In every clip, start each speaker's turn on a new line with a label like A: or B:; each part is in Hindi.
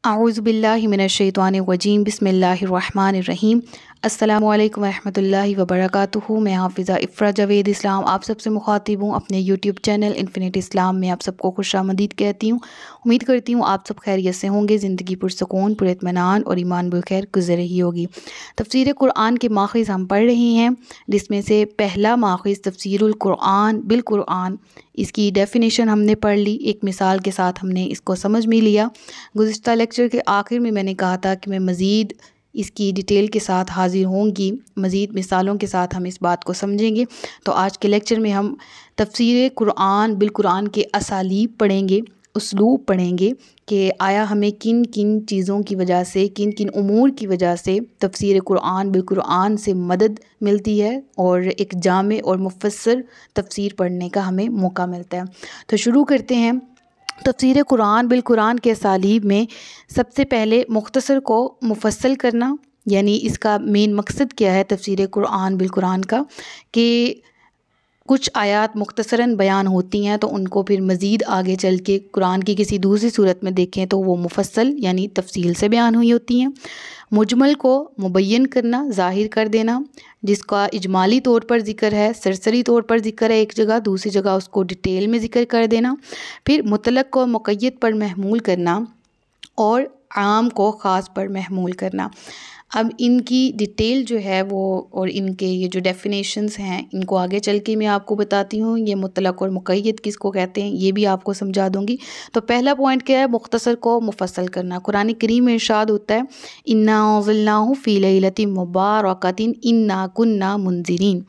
A: आऊज़ुबिल्लाहि मिनश्शैतानिर्रजीम बिस्मिल्लाहिर्रहमानिर्रहीम। अस्सलामु अलैकुम वरहमतुल्लाहि वबरकातुहू। मैं हाफ़िज़ा इफ़रा जावेद इस्लाम आप सबसे मुखातिब हूँ अपने यूट्यूब चैनल इन्फिनिटी इस्लाम में। आप सबको खुशामदीद कहती हूँ। उम्मीद करती हूँ आप सब खैरियत से होंगे, ज़िंदगी पुरसुकून पुरइत्मीनान और ईमान बखैर गुज़र रही होगी। तफ़सीर कुरान के माख़िज़ हम पढ़ रहे हैं, जिसमें से पहला माख़िज़ तफ़सीरुल कुरान बिल कुरान। इसकी डेफ़िनेशन हमने पढ़ ली, एक मिसाल के साथ हमने इसको समझ भी लिया। गुज़िश्ता लेक्चर के आखिर में मैंने कहा था कि मैं मज़ीद इसकी डिटेल के साथ हाज़िर होंगी, मज़ीद मिसालों के साथ हम इस बात को समझेंगे। तो आज के लेक्चर में हम तफ़सीर कुरान बिल कुरान के असालीब पढ़ेंगे, उसलूब पढ़ेंगे कि आया हमें किन किन चीज़ों की वजह से, किन किन उमूर की वजह से तफ़सीर कुरान बिल कुरान से मदद मिलती है और एक जामे और मुफ़स्सर तफ़सीर पढ़ने का हमें मौका मिलता है। तो शुरू करते हैं। तफ़सीर कुरान बिल कुरान के असालीब में सबसे पहले मुख्तसर को मुफस्सल करना, यानी इसका मेन मकसद क्या है तफ़सीर कुरान बिल कुरान का, कि कुछ आयात मुख्तसरन बयान होती हैं तो उनको फिर मज़ीद आगे चल के कुरान की किसी दूसरी सूरत में देखें तो वो मुफस्सल यानी तफ़सील से बयान हुई होती हैं। मुजमल को मुबय्यन करना, ज़ाहिर कर देना, जिसका इजमाली तौर पर ज़िक्र है, सरसरी तौर पर ज़िक्र है एक जगह, दूसरी जगह उसको डिटेल में ज़िक्र कर देना। फिर मुतलक़ को मुक़य्यद पर महमूल करना और आम को ख़ास पर महमूल करना। अब इनकी डिटेल जो है वो और इनके ये जो डेफिनेशंस हैं इनको आगे चल के मैं आपको बताती हूँ। ये मुतलक़ और मुक़य्यद किसको कहते हैं ये भी आपको समझा दूँगी। तो पहला पॉइंट क्या है, मुख्तसर को मुफस्सल करना। कुरान करीम में इरशाद होता है, इन्ना अंज़लनाहु फ़ी लैलतिन मुबारकातिन इन्ना कुन्ना मुनज़िरीन।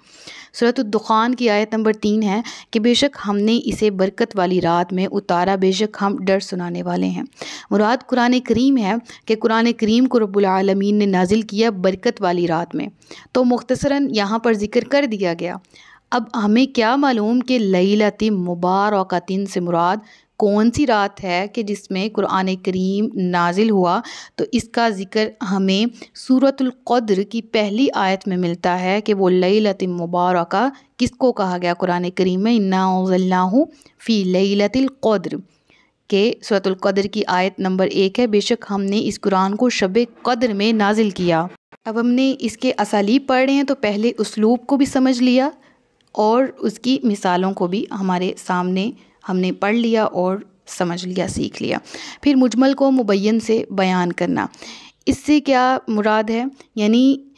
A: सूरत दुखान की आयत नंबर 3 है कि बेशक हमने इसे बरकत वाली रात में उतारा, बेशक हम डर सुनाने वाले हैं। मुराद कुरान करीम है कि कुरान करीम को रब्बुल आलमीन ने नाजिल किया बरकत वाली रात में, तो मुख्तसरन यहाँ पर ज़िक्र कर दिया गया। अब हमें क्या मालूम कि लैलतिन मुबारकातिन से मुराद कौन सी रात है कि जिसमें कुरान करीम नाजिल हुआ। तो इसका ज़िक्र हमें सूरतुल क़द्र की पहली आयत में मिलता है कि वो लैलतिन मुबारका किसको कहा गया कुरान करीम में, इन्ना अंज़लनाहु फ़ी लैलतिल क़द्र के सूरतुल क़द्र की आयत नंबर 1 है, बेशक हमने इस कुरान को शब क़द्र में नाजिल किया। अब हमने इसके असालीब पढ़ रहे हैं तो पहले उसलूब को भी समझ लिया और उसकी मिसालों को भी हमारे सामने हमने पढ़ लिया और समझ लिया, सीख लिया। फिर मुजमल को मुबय्यन से बयान करना, इससे क्या मुराद है, यानी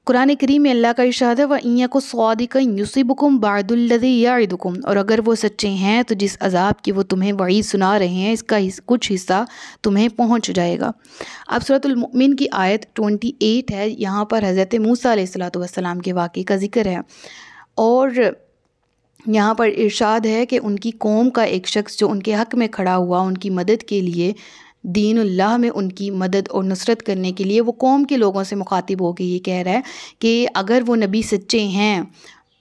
A: कुरान करीम में अल्लाह का इरशाद है, व इय्याकु स्वादिकन युसिबकुम बादुल्लज़ी याइदुकुम, और अगर वो सच्चे हैं तो जिस अज़ाब की वो तुम्हें वईद सुना रहे हैं इसका कुछ हिस्सा तुम्हें पहुंच जाएगा। अब सूरतुल मुमिन की आयत 28 है, यहाँ पर हज़रत मूसा अलैहिस्सलातु वस्सलाम के वाक़े का ज़िक्र है और यहाँ पर इरशाद है कि उनकी कौम का एक शख्स जो उनके हक़ में खड़ा हुआ, उनकी मदद के लिए, दीनुल्लाह में उनकी मदद और नुसरत करने के लिए वो कौम के लोगों से मुखातिब होकर ये कह रहा है कि अगर वो नबी सच्चे हैं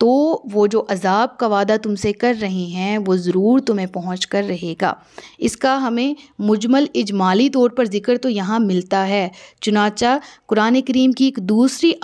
A: तो वो जो अज़ाब का वादा तुमसे कर रहे हैं वो ज़रूर तुम्हें पहुँच कर रहेगा। इसका हमें मुजमल इजमाली तौर पर ज़िक्र तो यहाँ मिलता है। चुनाचा कुरान करीम की एक दूसरी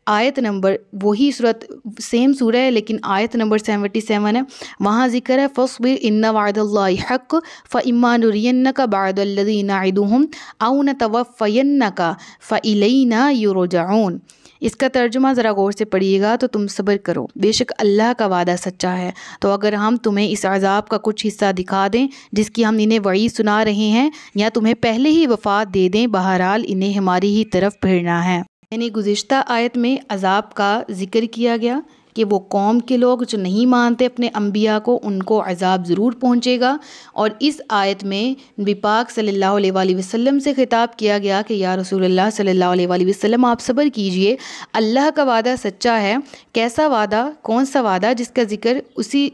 A: आयत नंबर, वही सूरत सेम सूरह है लेकिन आयत नंबर 77 है, वहाँ ज़िक्र है, फ़स्बिर इन्ना वअदल्लाहि हक़्क़ फ़इम्मा नुरियन्नका बअदल्लज़ी नइदुहुम औ नतवफ़्फ़यन्नका फ़इलैना युरजऊन। इसका तर्जुमा ज़रा गौर से पढ़िएगा तो तुम सब्र करो, बेशक अल्लाह का वादा सच्चा है, तो अगर हम तुम्हें इस अज़ाब का कुछ हिस्सा दिखा दें जिसकी हम इन्हें वईद सुना रहे हैं या तुम्हें पहले ही वफ़ात दे दें, बहरहाल इन्हें हमारी ही तरफ फिरना है। यानी गुज़िश्ता आयत में अज़ाब का ज़िक्र किया गया कि वो कौम के लोग जो नहीं मानते अपने अम्बिया को, उनको अज़ाब ज़रूर पहुँचेगा। और इस आयत में नबी पाक सल्लल्लाहु अलैहि वसल्लम से ख़िताब किया गया कि या रसूलुल्लाह सल्लल्लाहु अलैहि वसल्लम आप सब्र कीजिए, अल्लाह का वादा सच्चा है। कैसा वादा, कौन सा वादा, जिसका ज़िक्र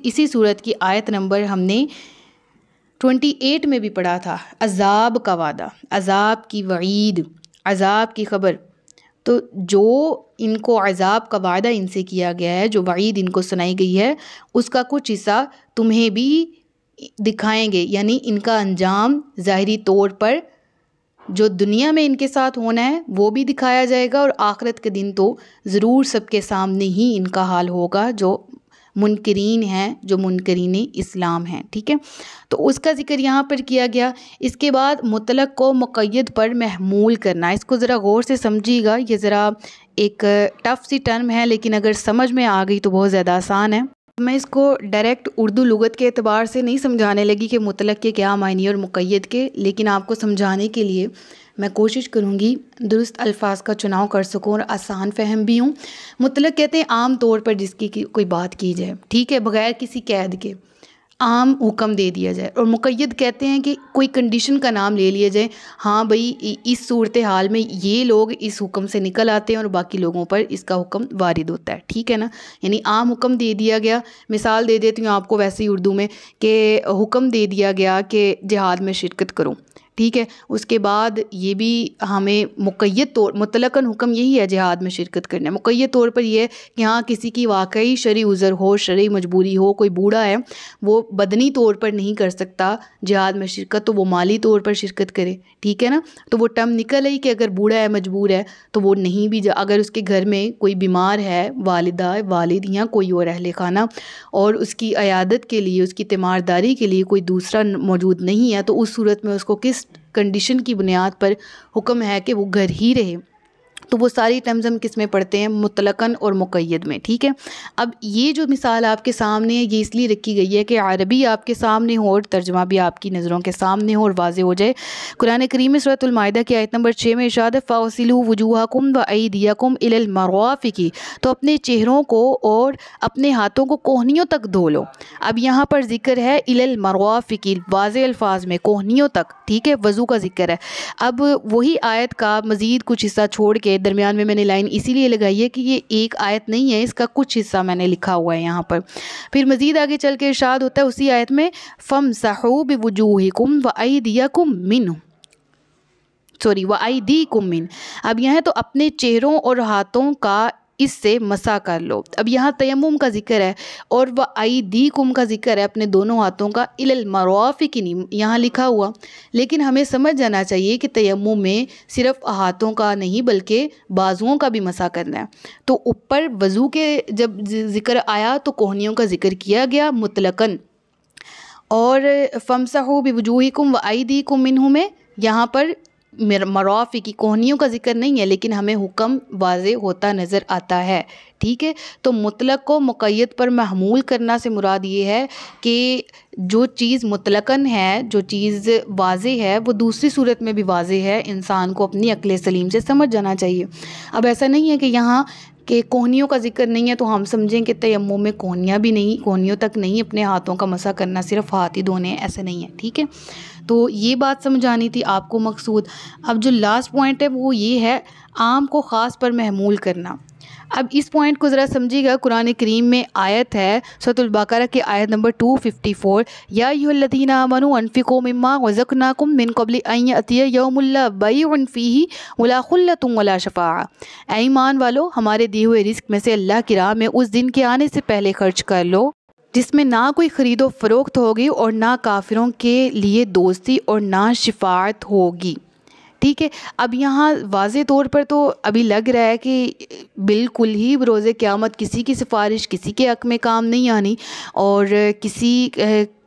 A: इसी सूरत की आयत नंबर हमने 28 में भी पढ़ा था, अज़ाब का वादा, अज़ाब की वईद, अज़ाब की ख़बर। तो जो इनको अज़ाब का वादा इनसे किया गया है, जो वईद इनको सुनाई गई है, उसका कुछ हिस्सा तुम्हें भी दिखाएंगे, यानी इनका अंजाम ज़ाहिरी तौर पर जो दुनिया में इनके साथ होना है वो भी दिखाया जाएगा और आखिरत के दिन तो ज़रूर सबके सामने ही इनका हाल होगा जो मुनकरीन हैं, जो मुनकरीन इस्लाम हैं। ठीक है, तो उसका जिक्र यहाँ पर किया गया। इसके बाद मुतलक को मुक़य्यद पर महमूल करना, इसको ज़रा गौर से समझिएगा। ये ज़रा एक टफ़ सी टर्म है, लेकिन अगर समझ में आ गई तो बहुत ज़्यादा आसान है। मैं इसको डायरेक्ट उर्दू लुगत के एतबार से नहीं समझाने लगी कि मुतलक के क्या मायने और मुक़य्यद के, लेकिन आपको समझाने के लिए मैं कोशिश करूँगी दुरुस्त अल्फाज का चुनाव कर सकूँ और आसान फ़हम भी हूँ। मुतलक कहते हैं आम तौर पर जिसकी कोई बात की जाए, ठीक है, बग़ैर किसी कैद के आम हुक्म दे दिया जाए। और मुक़य्यद कहते हैं कि कोई कंडीशन का नाम ले लिया जाए, हाँ भाई इस सूरत हाल में ये लोग इस हुक्म से निकल आते हैं और बाकी लोगों पर इसका हुक्म वारिद होता है। ठीक है ना, यानी आम हुक्म दे दिया गया। मिसाल दे देती हूँ आपको वैसे ही उर्दू में कि हुक्म दे दिया गया कि जिहाद में शिरकत करो। ठीक है, उसके बाद ये भी हमें मुक़य्यद तौर, मुतलकन हुक्म यही है जिहाद में शिरकत करना है। मुक़य्यद तौर पर यह कि हाँ किसी की वाकई शरई उज़र हो, शरई मजबूरी हो, कोई बूढ़ा है वो बदनी तौर पर नहीं कर सकता जिहाद में शिरकत, तो वो माली तौर पर शिरकत करे। ठीक है ना, तो वो टर्म निकल आई कि अगर बूढ़ा है, मजबूर है, तो वो नहीं भी अगर उसके घर में कोई बीमार है, वालिदा वालिद या कोई और अहले खाना, और उसकी अयादत के लिए, उसकी तीमारदारी के लिए कोई दूसरा मौजूद नहीं है, तो उस सूरत में उसको किस कंडीशन की बुनियाद पर हुक्म है कि वो घर ही रहे। तो वो सारी टर्म्स हम किस में पढ़ते हैं, मुतलकन और मुक़य्यद में। ठीक है, अब ये जो मिसाल आपके सामने है ये इसलिए रखी गई है कि अरबी आपके सामने हो और तर्जुमा भी आपकी नज़रों के सामने हो और वाज़े हो जाए। कुरान करीम में सूरह अल-माइदा की आयत नंबर 6 में इरशाद है फ़ग़सिलू वुजूहकुम व अयदियकुम इलल मराफ़िक़ि, तो अपने चेहरों को और अपने हाथों को कोहनियों तक धो लो। अब यहाँ पर जिक्र है इलल मराफ़िक़ि, वाज़े अल्फाज में कोहनियों तक। ठीक है, वज़ू का जिक्र है। अब वही आयत का मज़ीद कुछ हिस्सा छोड़ के दरमियान में मैंने लाइन इसीलिए लगाई है कि ये एक आयत नहीं है, इसका कुछ हिस्सा मैंने लिखा हुआ है यहाँ पर। फिर मज़ीद आगे चल के इरशाद होता है उसी आयत में फ़मसहू बिवुजूहिकुम व अयदियकुम मिन्हु, व अयदीकुम मिन। अब यह है तो अपने चेहरों और हाथों का इससे मसा कर लो। अब यहाँ तयम्मुम का जिक्र है और व अयदीकुम का जिक्र है अपने दोनों हाथों का, इलल मराफ़िक़ यहाँ लिखा हुआ। लेकिन हमें समझ जाना चाहिए कि तयम्मुम में सिर्फ हाथों का नहीं बल्कि बाजुओं का भी मसा करना है। तो ऊपर वज़ू के जब जिक्र आया तो कोहनियों का जिक्र किया गया मुतलकन, और फ़मसहू बिवुजूहिकुम व अयदीकुम मिन्हु में यहाँ पर मराफ़ी की कोहनियों का जिक्र नहीं है, लेकिन हमें हुक्म वाज़े होता नज़र आता है। ठीक है, तो मुतलक को मुक़य्यद पर महमूल करना से मुराद ये है कि जो चीज़ मुतलकन है, जो चीज़ वाज़े है, वो दूसरी सूरत में भी वाज़े है। इंसान को अपनी अक्ल सलीम से समझ जाना चाहिए। अब ऐसा नहीं है कि यहाँ कि कोहनियों का जिक्र नहीं है तो हम समझें कि तयम्मुम में कोहनियाँ भी नहीं, कोहनियों तक नहीं अपने हाथों का मसा करना, सिर्फ हाथ ही धोने हैं, ऐसा नहीं है। ठीक है, तो ये बात समझानी थी आपको मकसूद। अब जो लास्ट पॉइंट है वो ये है आम को ख़ास पर महमूल करना। अब इस पॉइंट को ज़रा समझिएगा। कुरान करीम में आयत है सूरह अल-बक़रा की आयत नंबर 254, या अय्युहल्लज़ीना आमनू अनफ़िक़ू मिम्मा रज़क़नाकुम मिन क़ब्लि अन यअतिय यौमुन ला बैउन फ़ीही वला ख़ुल्लतुन वला शफ़ाअह। ऐ ईमान वालो, हमारे दिए हुए रिज़्क़ में से अल्लाह की राह में उस दिन के आने से पहले खर्च कर लो जिसमें ना कोई ख़रीदो फ़रोख्त होगी और ना काफिरों के लिए दोस्ती और ना शिफ़ाअत होगी। ठीक है, अब यहाँ वाज़े तौर पर तो अभी लग रहा है कि बिल्कुल ही रोज़े क़यामत किसी की सिफारिश किसी के हक़ में काम नहीं आनी, और किसी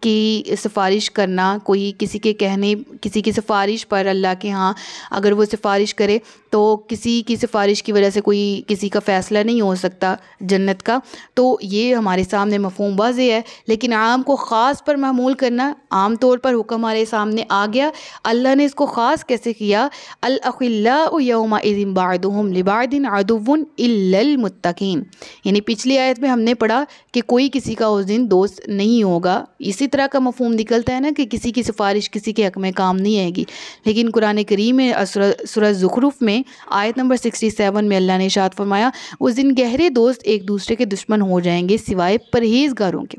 A: की सिफारिश करना, कोई किसी के कहने, किसी की सिफारिश पर अल्लाह के यहाँ अगर वो सिफारिश करे तो किसी की सिफारिश की वजह से कोई किसी का फ़ैसला नहीं हो सकता जन्नत का। तो ये हमारे सामने मफ़हूम वाज़े है। लेकिन आम को ख़ास पर महमूल करना, आम तौर पर हुक्म हमारे सामने आ गया। अल्लाह ने इसको ख़ास कैसे किया, अल अख़िल्लाउ यौमइज़िन बअदुहुम लिबअदिन अदुव्वुन इल्लल मुत्तक़ीन, यानी पिछली आयत में हमने पढ़ा कि कोई किसी का उस दिन दोस्त नहीं होगा। इसी तरह का मफ़हूम निकलता है ना कि किसी की सिफारिश किसी के हक़ में काम नहीं आएगी। लेकिन कुरान करीम में सूरह ज़ुख़रुफ़ में आयत नंबर 67 में अल्लाह ने इरशाद फरमाया, उस दिन गहरे दोस्त एक दूसरे के दुश्मन हो जाएंगे सिवाय परहेज़गारों के।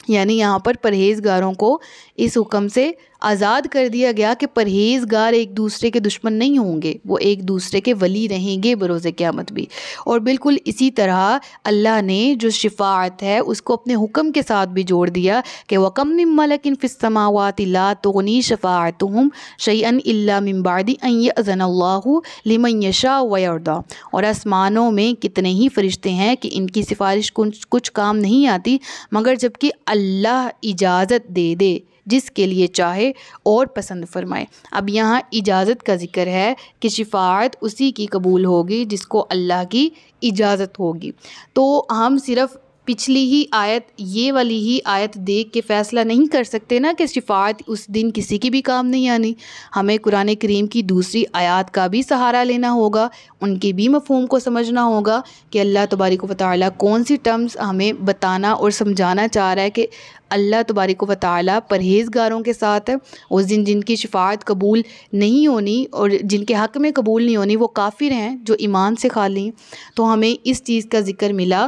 A: यानी यहाँ पर परहेज़गारों को इस हुक्म से आज़ाद कर दिया गया कि परहेज़गार एक दूसरे के दुश्मन नहीं होंगे, वो एक दूसरे के वली रहेंगे बरोज़े क़यामत भी। और बिल्कुल इसी तरह अल्लाह ने जो शिफ़ाअत है उसको अपने हुक्म के साथ भी जोड़ दिया कि वकम मिन मलकिन फ़िस समावाति ला तुग़नी शफ़ाअतुहुम शैअन इल्ला मिन बादि अन यअज़नल्लाहु लिमन यशा व यर्दा। और आसमानों में कितने ही फ़रिश्ते हैं कि इनकी सिफारिश कुछ काम नहीं आती मगर जबकि अल्लाह इजाज़त दे दे जिसके लिए चाहे और पसंद फरमाए। अब यहाँ इजाज़त का ज़िक्र है कि शिफ़ाअत उसी की कबूल होगी जिसको अल्लाह की इजाज़त होगी। तो हम सिर्फ़ पिछली ही आयत, ये वाली ही आयत देख के फ़ैसला नहीं कर सकते ना कि शिफ़ाअत उस दिन किसी की भी काम नहीं आनी। हमें कुरान करीम की दूसरी आयत का भी सहारा लेना होगा, उनके भी मफ़हूम को समझना होगा कि अल्लाह तबारक व तआला कौन सी टर्म्स हमें बताना और समझाना चाह रहा है कि अल्लाह तबारक व तआला परहेज़गारों के साथ है। उस दिन जिनकी शिफ़ाअत कबूल नहीं होनी और जिनके हक़ में कबूल नहीं होनी वो काफ़िर हैं जो ईमान से खाली हैं। तो हमें इस चीज़ का ज़िक्र मिला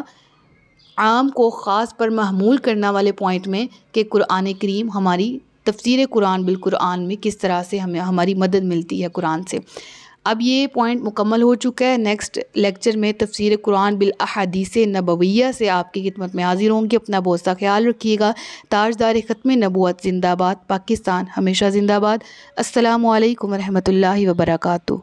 A: आम को ख़ास पर महमूल करने वाले पॉइंट में कि कुरान करीम हमारी तफसीर कुरान बिल कुरान में किस तरह से हमें हमारी मदद मिलती है कुरान से। अब ये पॉइंट मुकम्मल हो चुका है। नेक्स्ट लेक्चर में तफसीर कुरान बिल अहादीस नबविय्या से आपकी खिदमत में हाजिर होंगे। अपना बहुत सा ख्याल रखिएगा। ताजदार ख़त्म नबूवत ज़िंदाबाद, पाकिस्तान हमेशा ज़िंदाबाद। अस्सलामु अलैकुम रहमतुल्लाहि व बरकातुहू।